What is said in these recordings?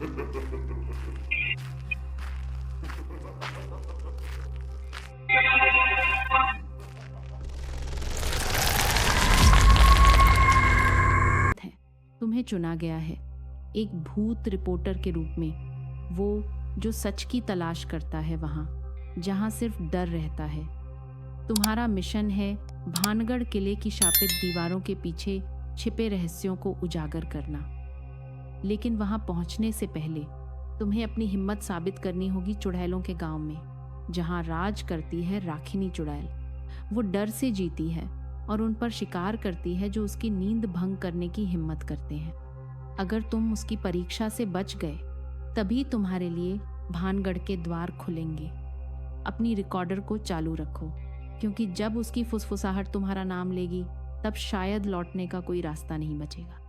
है, तुम्हें चुना गया है एक भूत रिपोर्टर के रूप में, वो जो सच की तलाश करता है वहां जहां सिर्फ डर रहता है। तुम्हारा मिशन है भानगढ़ किले की शापित दीवारों के पीछे छिपे रहस्यों को उजागर करना। लेकिन वहां पहुंचने से पहले तुम्हें अपनी हिम्मत साबित करनी होगी चुड़ैलों के गांव में, जहां राज करती है राखिनी चुड़ैल। वो डर से जीती है और उन पर शिकार करती है जो उसकी नींद भंग करने की हिम्मत करते हैं। अगर तुम उसकी परीक्षा से बच गए तभी तुम्हारे लिए भानगढ़ के द्वार खुलेंगे। अपनी रिकॉर्डर को चालू रखो, क्योंकि जब उसकी फुसफुसाहट तुम्हारा नाम लेगी तब शायद लौटने का कोई रास्ता नहीं बचेगा।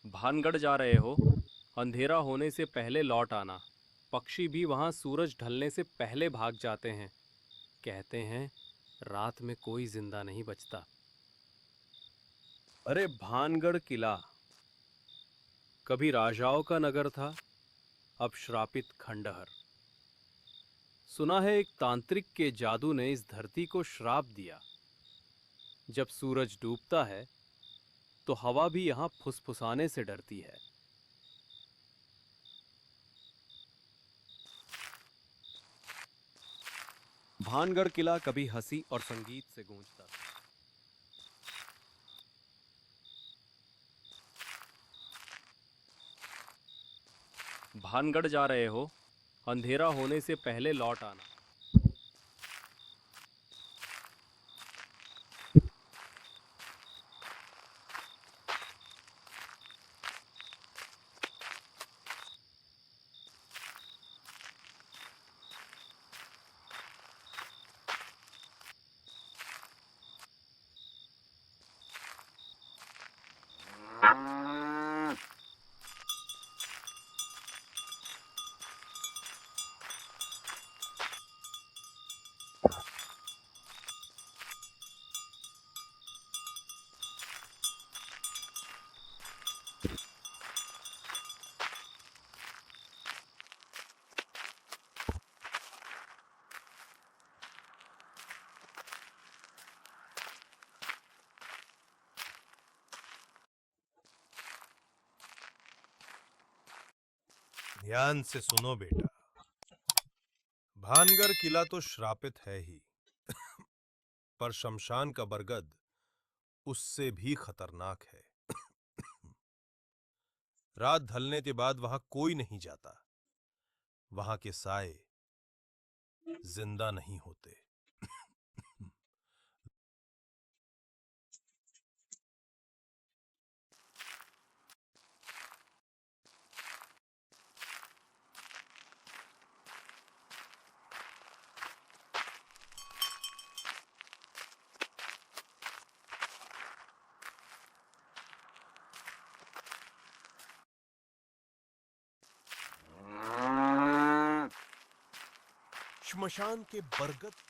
भानगढ़ जा रहे हो? अंधेरा होने से पहले लौट आना। पक्षी भी वहां सूरज ढलने से पहले भाग जाते हैं। कहते हैं रात में कोई जिंदा नहीं बचता। अरे भानगढ़ किला कभी राजाओं का नगर था, अब श्रापित खंडहर। सुना है एक तांत्रिक के जादू ने इस धरती को श्राप दिया। जब सूरज डूबता है तो हवा भी यहां फुसफुसाने से डरती है। भानगढ़ किला कभी हंसी और संगीत से गूंजता था। भानगढ़ जा रहे हो? अंधेरा होने से पहले लौट आना। ध्यान से सुनो बेटा, भानगढ़ किला तो श्रापित है ही, पर शमशान का बरगद उससे भी खतरनाक है। रात ढलने के बाद वहां कोई नहीं जाता। वहां के साए जिंदा नहीं होते। श्मशान के बरगद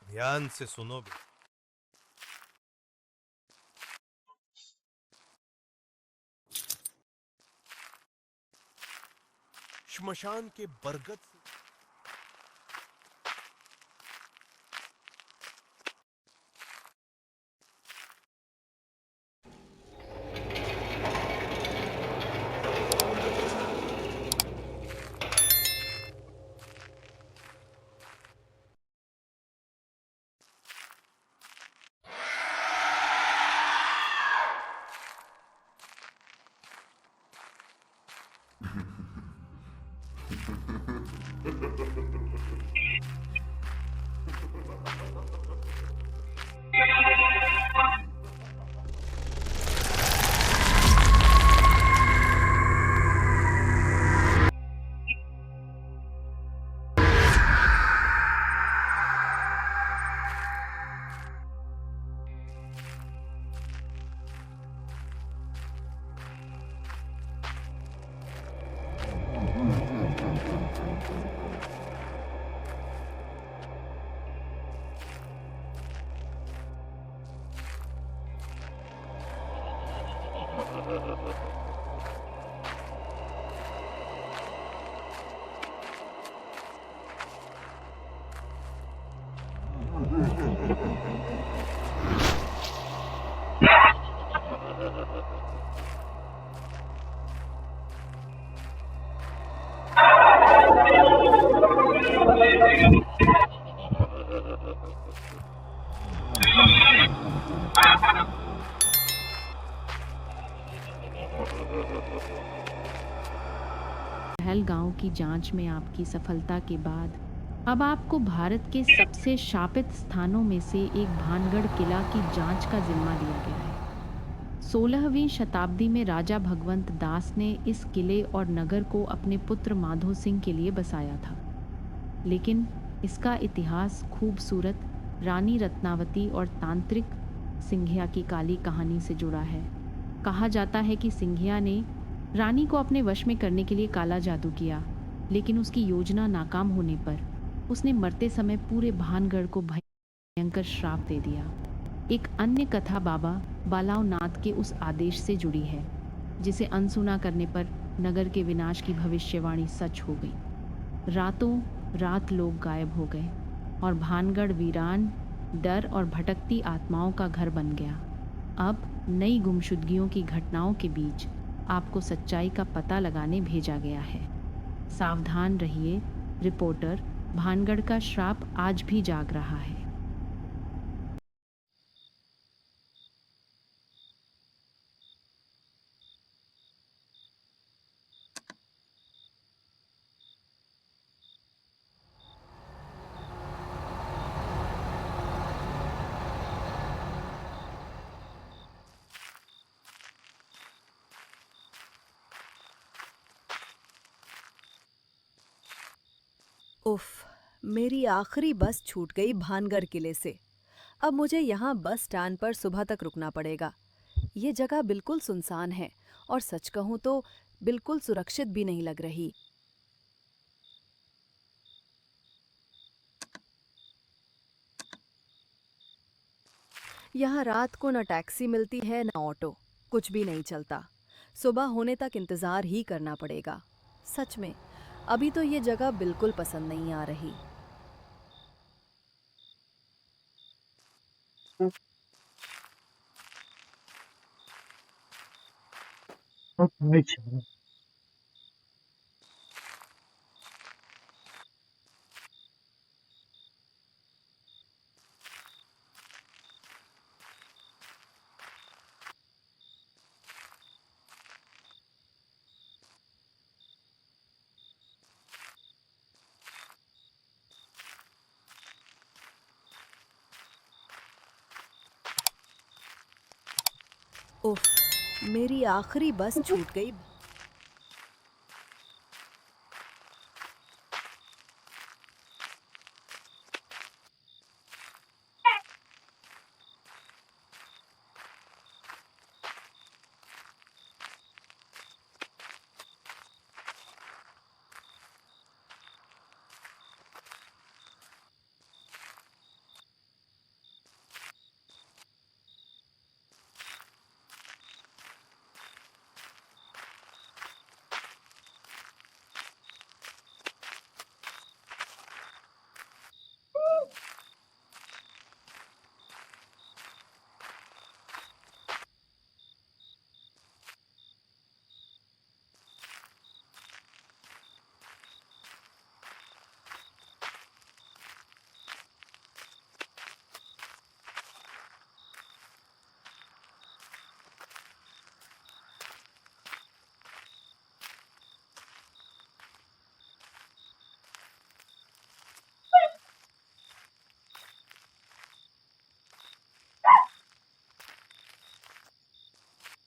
ध्यान से सुनो भी। श्मशान के बरगद से पहलगांव की जांच में आपकी सफलता के बाद अब आपको भारत के सबसे शापित स्थानों में से एक भानगढ़ किला की जांच का जिम्मा दिया गया है। 16वीं शताब्दी में राजा भगवंत दास ने इस किले और नगर को अपने पुत्र माधो सिंह के लिए बसाया था, लेकिन इसका इतिहास खूबसूरत रानी रत्नावती और तांत्रिक सिंघिया की काली कहानी से जुड़ा है। कहा जाता है कि सिंघिया ने रानी को अपने वश में करने के लिए काला जादू किया, लेकिन उसकी योजना नाकाम होने पर उसने मरते समय पूरे भानगढ़ को भयंकर श्राप दे दिया। एक अन्य कथा बाबा बालाव नाथ के उस आदेश से जुड़ी है, जिसे अनसुना करने पर नगर के विनाश की भविष्यवाणी सच हो गई। रातों रात लोग गायब हो गए और भानगढ़ वीरान, डर और भटकती आत्माओं का घर बन गया। अब नई गुमशुदगियों की घटनाओं के बीच आपको सच्चाई का पता लगाने भेजा गया है। सावधान रहिए रिपोर्टर, भानगढ़ का श्राप आज भी जाग रहा है। उफ, मेरी आखिरी बस छूट गई भानगढ़ किले से। अब मुझे यहाँ बस स्टैंड पर सुबह तक रुकना पड़ेगा। ये जगह बिल्कुल सुनसान है और सच कहूँ तो बिल्कुल सुरक्षित भी नहीं लग रही। यहाँ रात को न टैक्सी मिलती है न ऑटो, कुछ भी नहीं चलता। सुबह होने तक इंतज़ार ही करना पड़ेगा। सच में अभी तो ये जगह बिल्कुल पसंद नहीं आ रही। उफ, मेरी आखिरी बस छूट गई।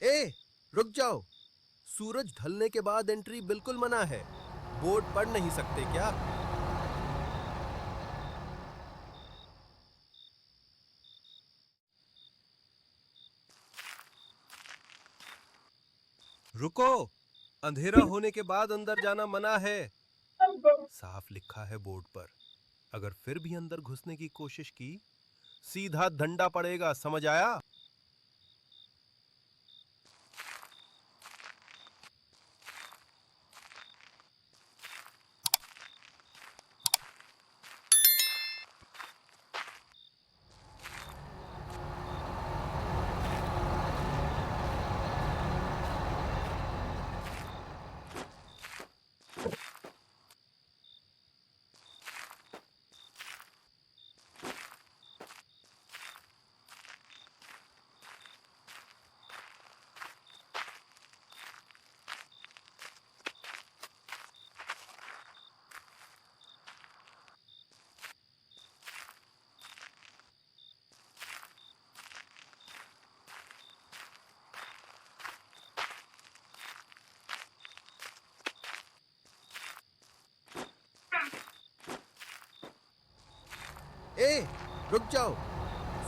ए, रुक जाओ। सूरज ढलने के बाद एंट्री बिल्कुल मना है। बोर्ड पढ़ नहीं सकते क्या? रुको, अंधेरा होने के बाद अंदर जाना मना है। साफ लिखा है बोर्ड पर। अगर फिर भी अंदर घुसने की कोशिश की, सीधा डंडा पड़ेगा, समझ आया? ए, रुक जाओ।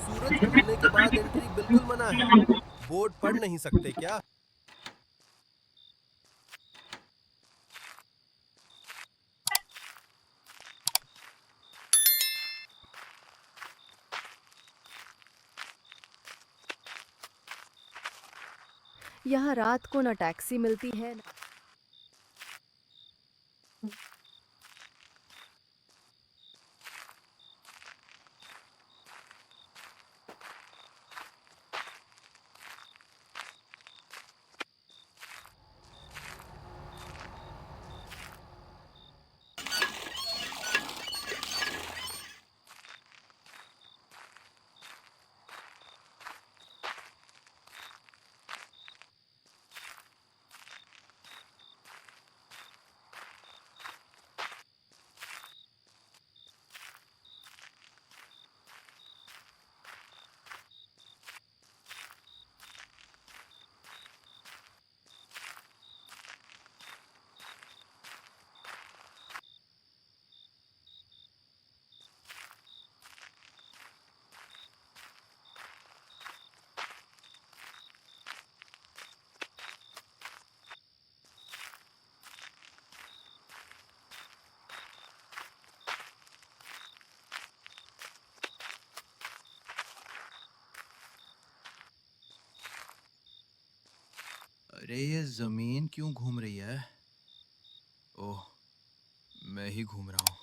सूरज ढलने के बाद एंट्री बिल्कुल मना है। बोर्ड पढ़ नहीं सकते क्या? यहाँ रात को न टैक्सी मिलती है न। अरे ये जमीन क्यों घूम रही है? ओह, मैं ही घूम रहा हूँ।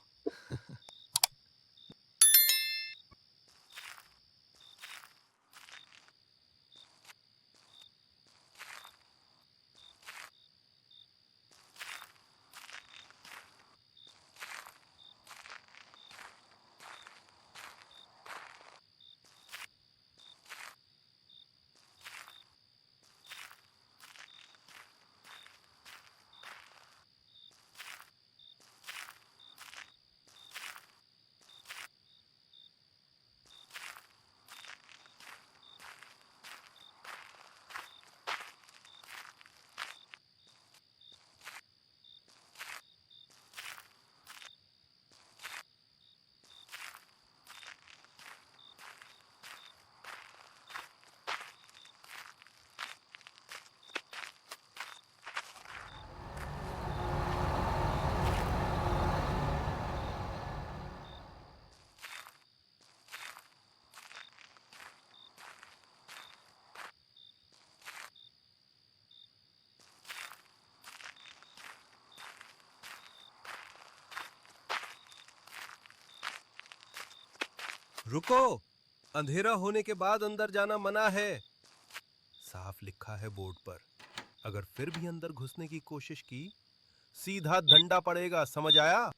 रुको, अंधेरा होने के बाद अंदर जाना मना है, साफ लिखा है बोर्ड पर। अगर फिर भी अंदर घुसने की कोशिश की, सीधा डंडा पड़ेगा, समझ आया?